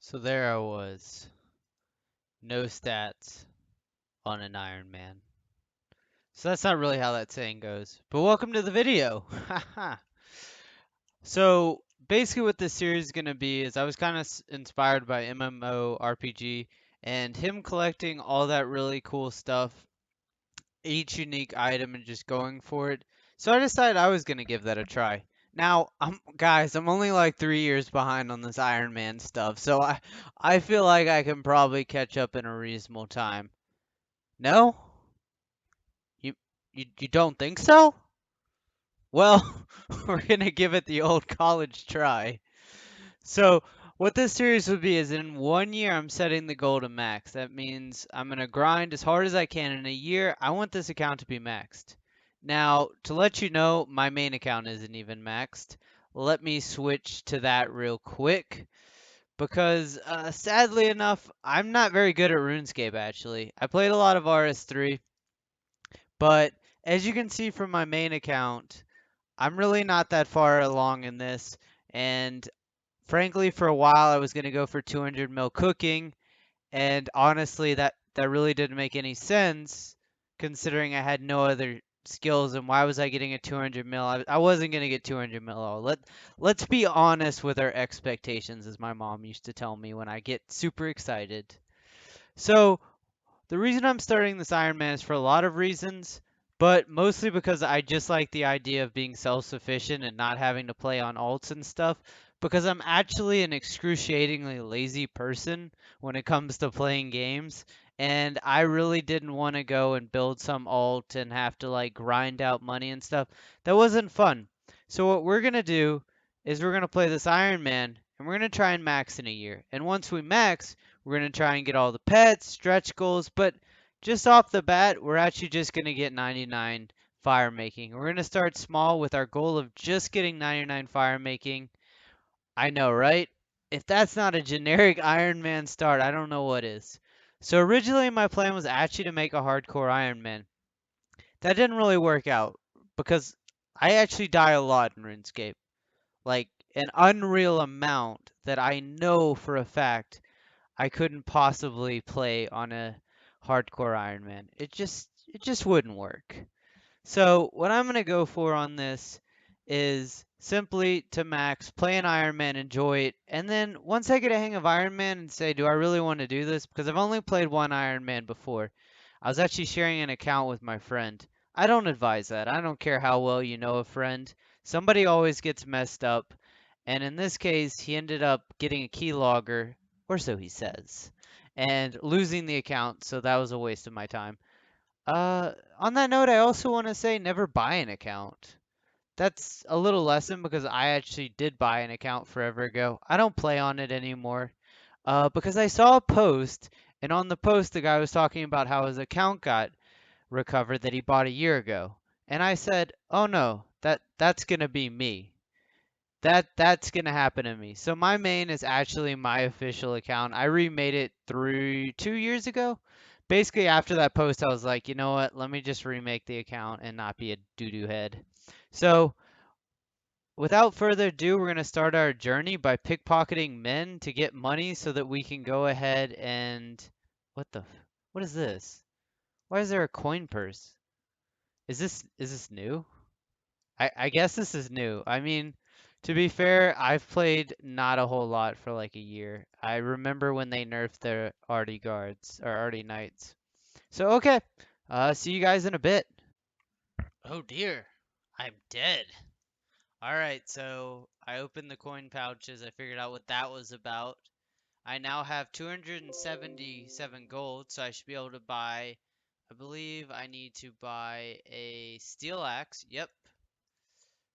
So there I was, no stats on an Ironman. So that's not really how that saying goes. But welcome to the video. So basically what this series is going to be is I was kind of inspired by MMORPG and him collecting all that really cool stuff, each unique item and just going for it. So I decided I was going to give that a try. Now, guys, I'm only like 3 years behind on this Iron Man stuff, so I feel like I can probably catch up in a reasonable time. No? You you don't think so? Well, we're gonna give it the old college try. So, what this series would be is in 1 year, I'm setting the goal to max. That means I'm gonna grind as hard as I can. In a year, I want this account to be maxed. Now, to let you know, my main account isn't even maxed. Let me switch to that real quick because, sadly enough, I'm not very good at RuneScape actually. I played a lot of RS3, but as you can see from my main account, I'm really not that far along in this, and frankly, for a while I was gonna go for 200 mil cooking, and honestly, that really didn't make any sense considering I had no other skills. And why was I getting a 200 mil? I wasn't gonna get 200 mil. Let's be honest with our expectations, as my mom used to tell me when I get super excited. So the reason I'm starting this Ironman is for a lot of reasons, but mostly because I just like the idea of being self-sufficient and not having to play on alts and stuff, because I'm actually an excruciatingly lazy person when it comes to playing games, and I really didn't want to go and build some alt and have to like grind out money and stuff. That wasn't fun. So what we're gonna do is we're gonna play this Ironman and we're gonna try and max in a year. And once we max, we're going to try and get all the pets, stretch goals, but just off the bat, we're actually just going to get 99 fire making. We're going to start small with our goal of just getting 99 fire making. I know, right? If that's not a generic Iron Man start, I don't know what is. So originally my plan was actually to make a hardcore Iron Man. That didn't really work out because I actually die a lot in RuneScape. Like an unreal amount that I know for a fact I couldn't possibly play on a hardcore Ironman. It just wouldn't work. So what I'm gonna go for on this is simply to max, play an Ironman, enjoy it, and then once I get a hang of Ironman and say, do I really want to do this? Because I've only played one Ironman before. I was actually sharing an account with my friend. I don't advise that. I don't care how well you know a friend. Somebody always gets messed up, and in this case, he ended up getting a keylogger, or so he says, and losing the account, so that was a waste of my time. On that note, I also want to say never buy an account. That's a little lesson because I actually did buy an account forever ago. I don't play on it anymore. Because I saw a post, and on the post, the guy was talking about how his account got recovered that he bought a year ago. And I said, "Oh no, that's gonna be me. That's gonna happen to me." So my main is actually my official account. I remade it 2 years ago. Basically, after that post, I was like, you know what? Let me just remake the account and not be a doo-doo head. So without further ado, we're gonna start our journey by pickpocketing men to get money so that we can go ahead and what is this? Why is there a coin purse? Is this new? I guess this is new. I mean, to be fair, I've played not a whole lot for like a year. I remember when they nerfed their arty guards or arty knights. So okay, see you guys in a bit. Oh dear, I'm dead. All right, so I opened the coin pouches. I figured out what that was about. I now have 277 gold, so I should be able to buy. I believe I need to buy a steel axe. Yep.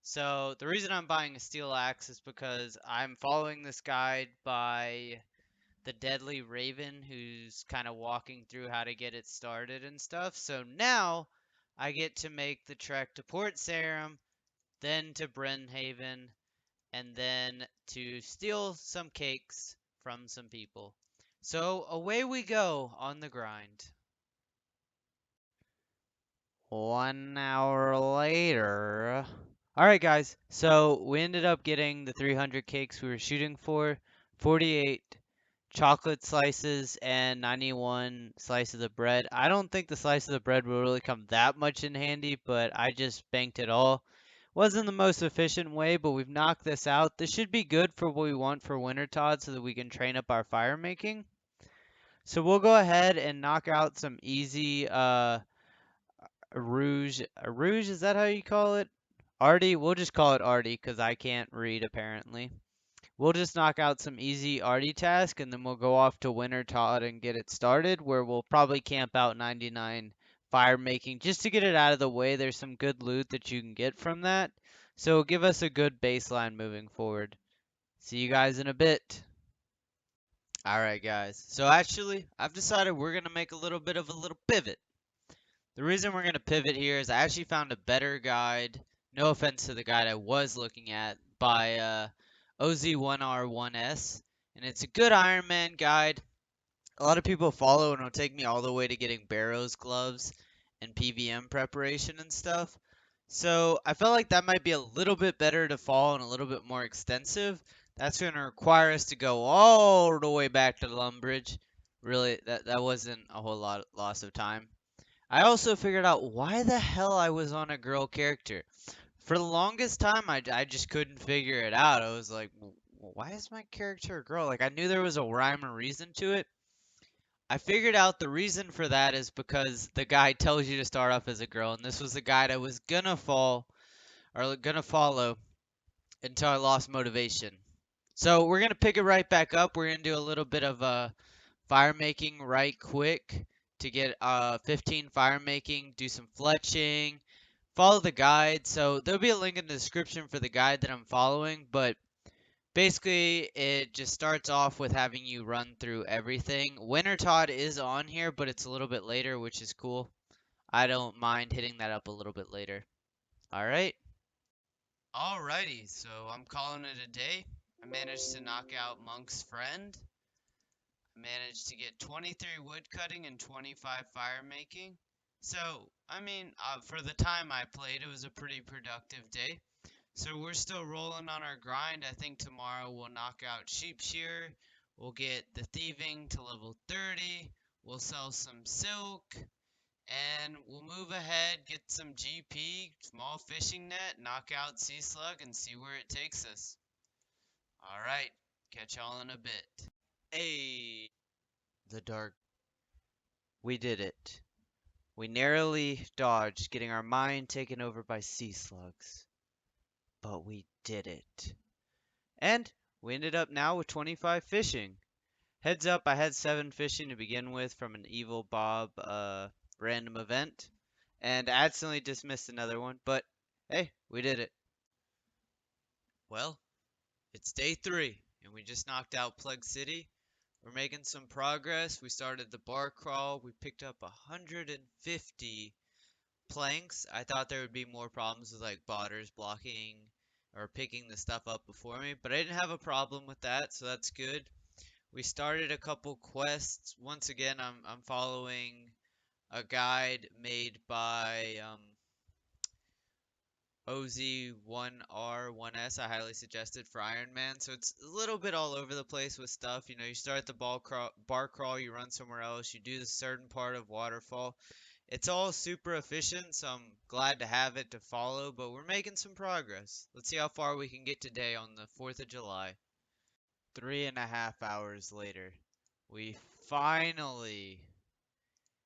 So the reason I'm buying a steel axe is because I'm following this guide by the Deadly Raven, who's kind of walking through how to get it started and stuff. So now I get to make the trek to Port Sarum, then to Brenhaven, and then to steal some cakes from some people. So away we go on the grind. 1 hour later. Alright guys, so we ended up getting the 300 cakes we were shooting for. 48 chocolate slices and 91 slices of bread. I don't think the slice of the bread will really come that much in handy, but I just banked it all. Wasn't the most efficient way, but we've knocked this out. This should be good for what we want for winter, Todd, so that we can train up our fire making. So we'll go ahead and knock out some easy rouge, is that how you call it? Arty, we'll just call it Arty because I can't read apparently. We'll just knock out some easy arty task and then we'll go off to Winter Todd and get it started where we'll probably camp out 99 fire making just to get it out of the way. There's some good loot that you can get from that. So give us a good baseline moving forward. See you guys in a bit. Alright guys, so actually I've decided we're going to make a little bit of a little pivot. The reason we're going to pivot here is I actually found a better guide. No offense to the guide I was looking at by OZ1R1S. And it's a good Ironman guide. A lot of people follow and it'll take me all the way to getting Barrows gloves and PVM preparation and stuff. So I felt like that might be a little bit better to follow and a little bit more extensive. That's going to require us to go all the way back to Lumbridge. Really, that wasn't a whole lot loss of time. I also figured out why the hell I was on a girl character. For the longest time, I just couldn't figure it out. I was like, Why is my character a girl?" Like, I knew there was a rhyme or reason to it. I figured out the reason for that is because the guide tells you to start off as a girl, and this was the guide I was gonna follow until I lost motivation. So we're gonna pick it right back up. We're gonna do a little bit of fire making right quick to get 15 fire making, do some fletching, follow the guide. So there'll be a link in the description for the guide that I'm following, but basically it just starts off with having you run through everything. Winter Todd is on here, but it's a little bit later, which is cool. I don't mind hitting that up a little bit later. All right. Alrighty, so I'm calling it a day. I managed to knock out Monk's friend. Managed to get 23 wood cutting and 25 fire making. So, I mean, for the time I played, it was a pretty productive day. So we're still rolling on our grind. I think tomorrow we'll knock out sheep shear. We'll get the thieving to level 30. We'll sell some silk. And we'll move ahead, get some GP, small fishing net, knock out sea slug, and see where it takes us. Alright, catch y'all in a bit. Hey, the dark. We did it. We narrowly dodged getting our mind taken over by sea slugs. But we did it. And we ended up now with 25 fishing. Heads up, I had 7 fishing to begin with from an Evil Bob random event. And I accidentally dismissed another one, but hey, we did it. Well, it's day 3, and we just knocked out Plague City. We're making some progress. We started the bar crawl. We picked up 150 planks. I thought there would be more problems with like botters blocking or picking the stuff up before me, but I didn't have a problem with that, so that's good. We started a couple quests. Once again, I'm following a guide made by OZ1R1S. I highly suggest it for Ironman. So it's a little bit all over the place with stuff. You know, you start the bar crawl, you run somewhere else, you do the certain part of waterfall. It's all super efficient, so I'm glad to have it to follow, but we're making some progress. Let's see how far we can get today on the 4th of July. 3.5 hours later, we finally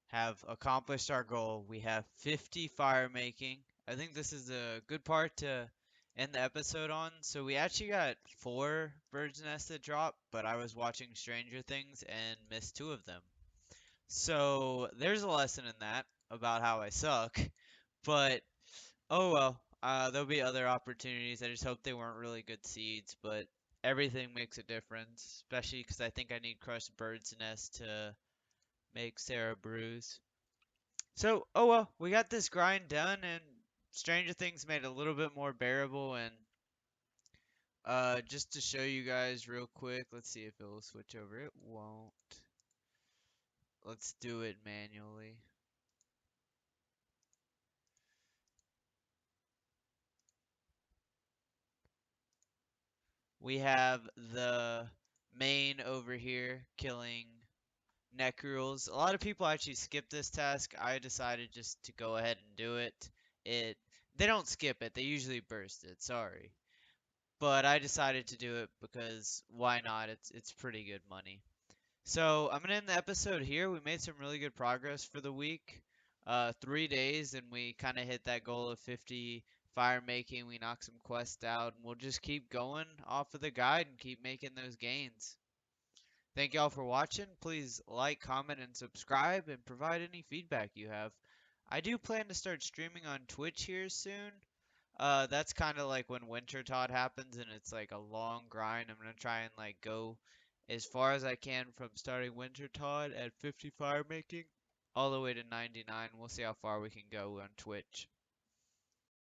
have accomplished our goal. We have 50 fire making. I think this is a good part to end the episode on. So we actually got 4 birds nested drop, but I was watching Stranger Things and missed 2 of them. So there's a lesson in that about how I suck. But oh well, there'll be other opportunities. I just hope they weren't really good seeds, but everything makes a difference, especially because I think I need crushed bird's nest to make Sarah brews. So, oh well, we got this grind done, and Stranger Things made it a little bit more bearable. And just to show you guys real quick, let's see if it will switch over. It won't. Let's do it manually. We have the Maine over here killing Necrules. A lot of people actually skip this task. I decided just to go ahead and do it. It They don't skip it. They usually burst it. Sorry. But I decided to do it because why not? It's pretty good money. So I'm gonna end the episode here. We made some really good progress for the week. 3 days, and we kind of hit that goal of 50 fire making. We knocked some quests out, and we'll just keep going off of the guide and keep making those gains. Thank y'all for watching. Please like, comment, and subscribe, and provide any feedback you have. I do plan to start streaming on Twitch here soon. That's kind of like when Winter Todd happens and it's like a long grind. I'm gonna try and like go as far as I can from starting Winter Todd at 50 fire making all the way to 99. We'll see how far we can go on Twitch.